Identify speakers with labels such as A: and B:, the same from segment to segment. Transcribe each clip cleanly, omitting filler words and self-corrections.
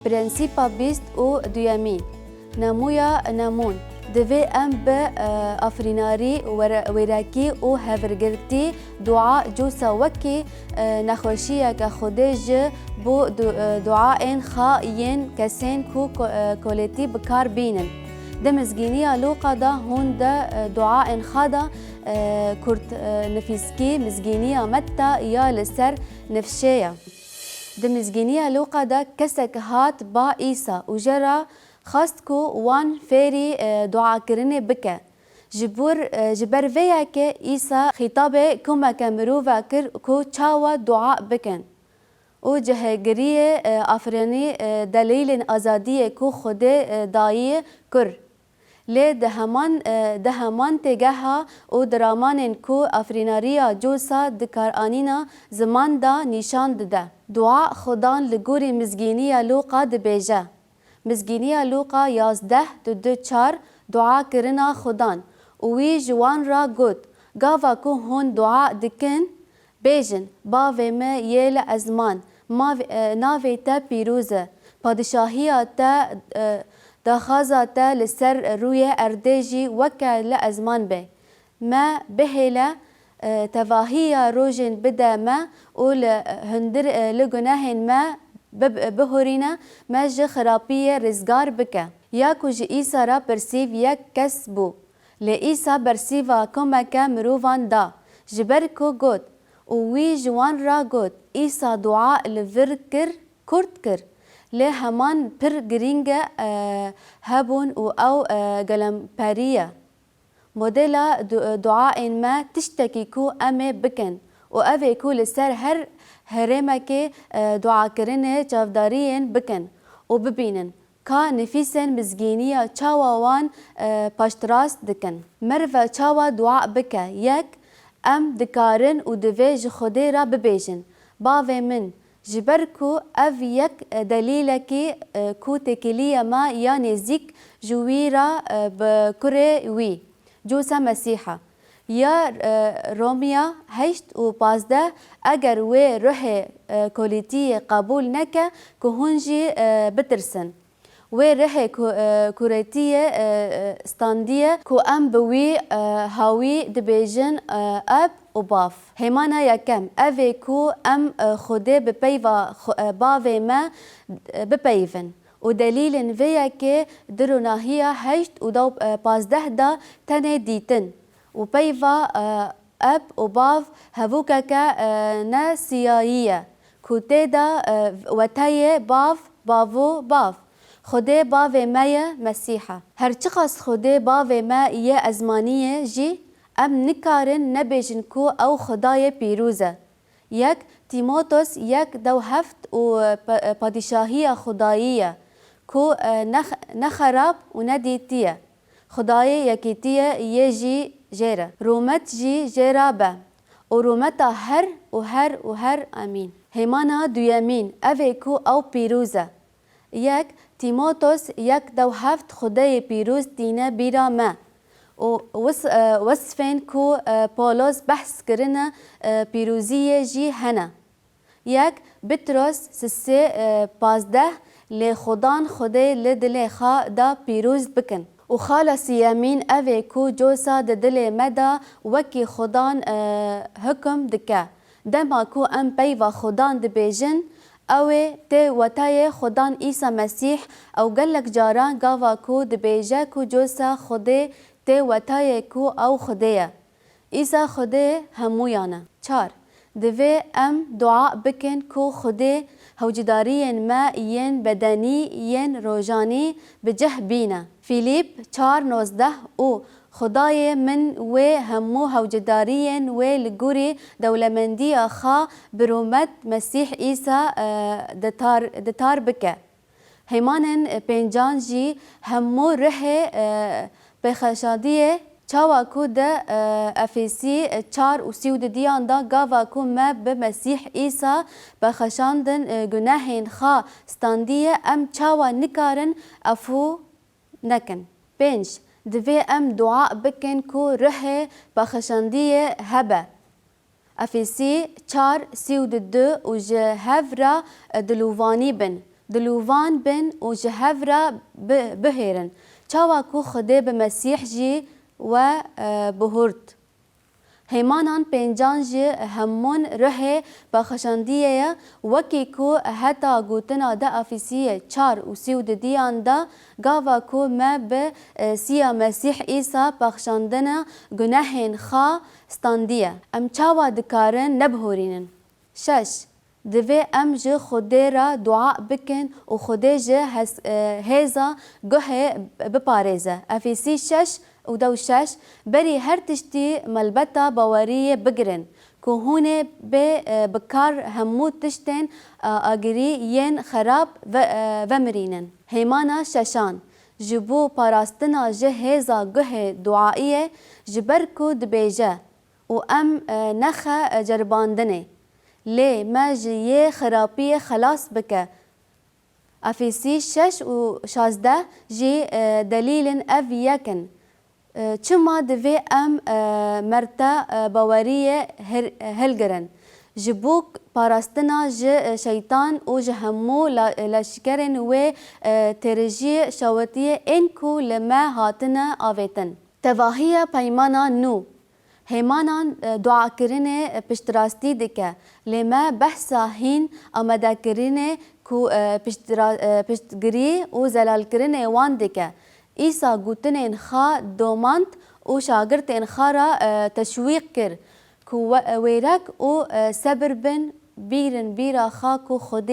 A: برنسيبا بيست او دويامين نمويا نمون دوی ام به افریناری وراکی او هفرگرتی دعا جوسا وکی نخوشیه که خودش بو دعاین خاین کسین کو کولتی بکار بینن دمزگینی لوقا دا هون دا دعاین خادا کرد نفیسکی مزگینی متا یا لسر نفشیه دمزگینی لوقا دا کسک هات با ایسا و جرا خواست کو وان فیری دعا کرنه بکه جبر ویا که ایسا خطاب کمک مروفا کر کو چاوا دعا بکن او جهگری آفرینی دلیل آزادی کو خود دایی کر لی دهمان تگه او درامان کو آفریناریا جوسا دکار آنینا زمان دا نشان ده دعا خدان لگوری مزگینی لوقا دبیجه مزگینی لوقا 11:2-4 دعا کرنا خدان وی جوان را گوت گاوا کو هون دعا دکن بیجن باوی ما یل ازمان ناوی تا پیروزه پادشاهی تا داخازا تا لسر روی اردیجی وکا لازمان به ما بهلا تواهی روجن بدا ما اول هندر لگناهن ما بهورینا مج خرابی رزگار بکه یا کج ایسا را پرسیو یک کس بو لی ایسا برسیوا کمکه مروفان دا جبر کو گوت و وی جوان را گوت ایسا دعا لور کرد کر لی همان پر گرینگ هبون او گلمپریه مدل دعا ما تشتکی کو امه بکن و اوه کو لسر هر هرمکه دعا کرنه چافدارین بکن و ببینن که نفیسن مزگینی چاوان پاشتراست دکن مرو چاوا دعا بکه یک ام دکارن و دویج خودی را ببیجن باوی من جبر کو او یک دلیل که کو تکلیه ما یا نزیک جوی را بکره وی جوسا مسیحه یا رومیا 8:15 اگر وی روح کولیتی قبول نکه که هنجی بترسن وی روح کولیتی استاندیه که ام بوی هاوی دبیجن اب و باف همانا یکم اوی که ام خوده بپیوا باوی ما بپیون و دلیل ویا که دروناهیه 8:15 دا تنه دیتن و پیوا اب و باف هفوکا که نسیاییه کته دا و تای باف باوو باف خوده باو مایه مسیحه هرچی خواست خوده باو ما یه ازمانیه جی ام نکارن نبیجن کو او خدای پیروزه یک تیموتوس 1:7 و پادشاهی خداییه کو نخراب و ندیتیه خدای یکیتیه یه جی جيرة رومت جي جيرة با ورومتا هر آمين هيمانا دويامين أفيكو أو بيروزة يك تيموتوس 1:7 خدای پیروز دینه بیرا ما وصفين كو بولوس بحث کرنه پیروزی جي هنا يك بطرس 3:15 لخدان خدای لدل خا دا پیروز بکن و خالص یامین اوه کو جوسا دل مدا وکی خدان حکم دکه دما کو ام پیوا خدان دبیجن اوه ته وتای خدان عیسی مسیح او گلک جاران گاوا کو دبیجه کو جوسا خوده ته وتای کو او خوده عیسی خوده همویانه 4 دوی ام دعا بکن کو خوده هوجدارین ما ین بدنی ین روجانی بجه بینه فیلیپ 4:19 او خدای من و همو هوجدارین و لگوری دولمندی خا برومت مسیح عیسی دتار بکه هیمانن پنجان جی همو ره بخشادیه چاوا کو ده افیسی 4:30 دیان دا گاوا کو ما به مسیح عیسی بخشاندن گناهین خا ستاندیه ام چاوا نکارن افو نکن 5 دوی ام دعا بکن کو ره بخشاندیه هبه افیسی 4:32 و جهورا دلووانی بن دلووان بن و جهورا بهیرن چاوا کو خدای به مسیح جی و بهورد هیمانان پنجان جی همون ره بخشندیه وکی کو حتا گوتنا دا افیسیه 4 و 32 دا گاوا کو ما به سیا مسیح عیسی بخشندنا گناهین خا ستاندیه ام چاوا دکارن نبهورینن 6 دوی ام جه خودی را دعا بکن و خودی جه هیزا گوه بپارزه افیسی 6 و دو 6 بری هر تشتی ملبتا باوری بگرن که هونه بکار همو تشتین آگری ین خراب و مرینن هیمانا ششان جبو پاراستنا جه هیزا گوه دعاییه جبرکو دبیجه و ام نخ جرباندنه لی ما جیه خرابی خلاص بکه افیسی 6 و 16 جی دلیل اف یکن چما دوی ام مرتا باوریه هلگرن جبوک پاراستنا ج شیطان و جهمو لشکرن و ترجی شوتیه انکو لما هاتنا آویتن تواهی پیمانا نو هیمانان دعا کرنه پشتراستی دکه لما بحثا هین آمده کرنه کو پشتگری و زلال کرنه وان دکه ایسا گوتن انخا دومانت و شاگرت انخا را تشویق کر کو ویرک و صبر بن بیرن بیرا خا کو خود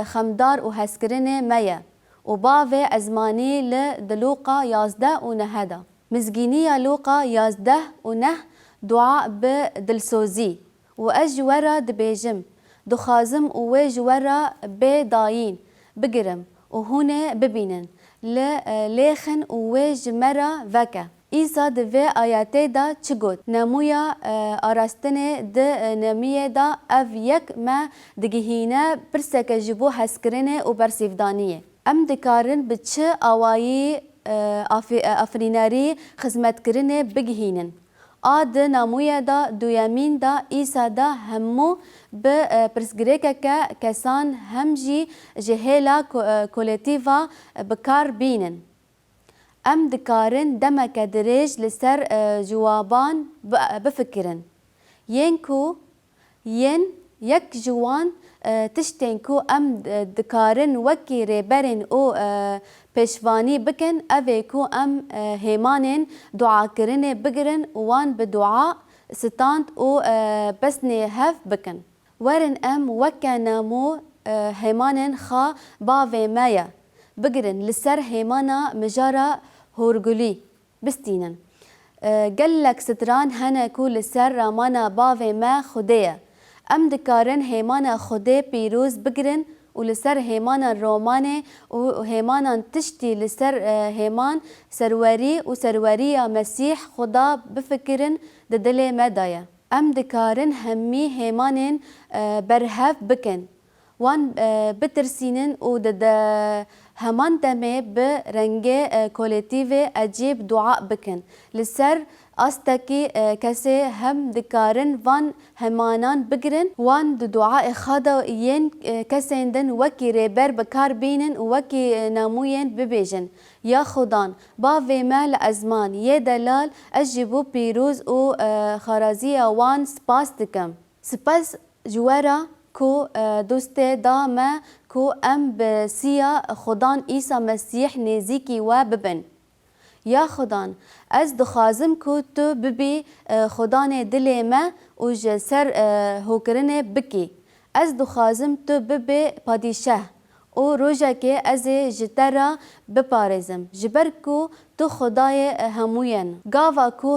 A: خمدار و هسکرنه میا و باوه ازمانی لدلوقا 11 و 9 مزگینی لوقا 11 و 9 دعا بدلسوزی و اجورا دبیجم دخازم و اجورا بداین بگرم و هونه ببینن لیخن و جمرا وکه ایسا دوی آیاته دا چگود نمویا آراستنه ده نمیه دا او یک ما دگهینه برسک جبو حسکرنه و برسیفدانیه ام دکارن بچه آوایی افریناری خدمت کرنه بگهینن آد نمویا دا دویامین دا ایسا دا همو به پرسگریکه که کسان همجی جهیلا کولتیوا بکار بینن ام دکارن دمک دریج لسر جوابان بفکرن ین کو ین یک جوان تشتین کو ام دکارن وکی ریبرن او پیشوانی بکن اوه کو ام هیمانن دعا کرنه بگرن وان بدعا ستاند او بسنه هف بکن ورن ام وکا نامو هیمانن خا باوه مایا بگرن لسر هیمانا مجارا هورگولی بستینن گلک ستران هنه کو لسر رامانا باوه ما خودیه ام دکارن هیمانا خوده پیروز بگرن و لسر هیمانا رومانه و هیمانا تشتی لسر هیمان سروری و سروری مسیح خدا بفکرن ده دل مدایا ام دکارن همی هیمانن برهف بکن وان بترسینن و ده همان دمه به رنگ کولکتیو عجیب دعا بکن لسر استکی کسی هم دکارن وان همانان بگرن وان دعا خدا ین کسی دن وکی ریبر بکار بینن وکی ناموین ببیجن یا خدان با ویمال ازمان یه دلال اجبو پیروز و خرازی وان سپاس دکم سپاس جوارا کو دوست دامه کو ام بسیا خدان عیسی مسیح نزیکی و ببن یا خدان از دخوازم کو تو ببی خدان دل ما و جسر هوکرنه بکی از دخوازم تو ببی پادیشه و روزا که از جترا بپارزم جبر کو تو خدای هموین گاوا کو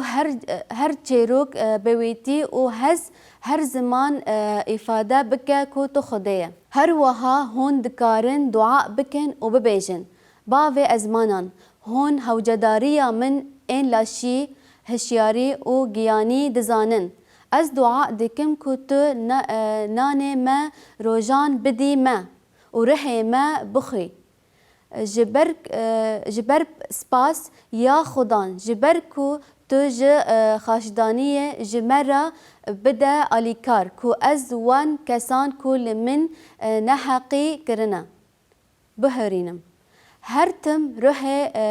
A: هر چیروک بویتی و هر زمان افاده بکه کو تو خدایه هر وها هون دکارن دعا بکن و ببیجن باوی ازمانان هون هوجداریا من این لاشی هشیاری و گیانی دزانن از دعا دکم کو تو نان ما روزان بدی ما و رحی ما بخی جبر سپاس یا خدان جبر کو تو خاشدانی جمرا بدا آلیکار کو از وان کسان کو من نحقی کرنا بهرینم هر تم روح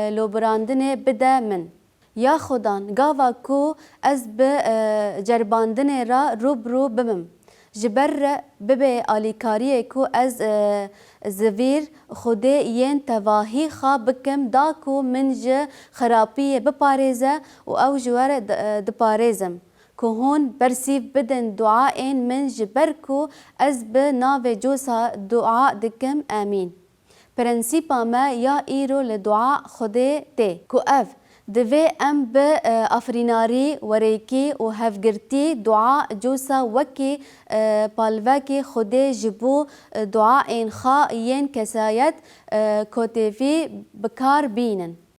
A: لوبراندن بده من یا خدان گاوا کو از به جرباندن را روبرو بمم جبر ببه آلیکاریه کو از زویر خودی ین تواهی خواه بکم دا کو من ج خرابی بپاريزه و او جوار دپاريزم که هون برسیف بدن دعاین من جبر کو از به ناو جوسا دعا دکم آمین پرنسیپا ما یا ایرو لدعا خودی تی کو اف دوی ام به افریناری وریکی و هفگرتی دعا جوسا وکی پالوکی خودی جبو دعا این خا ین کسایت کوتیفی بکار بینن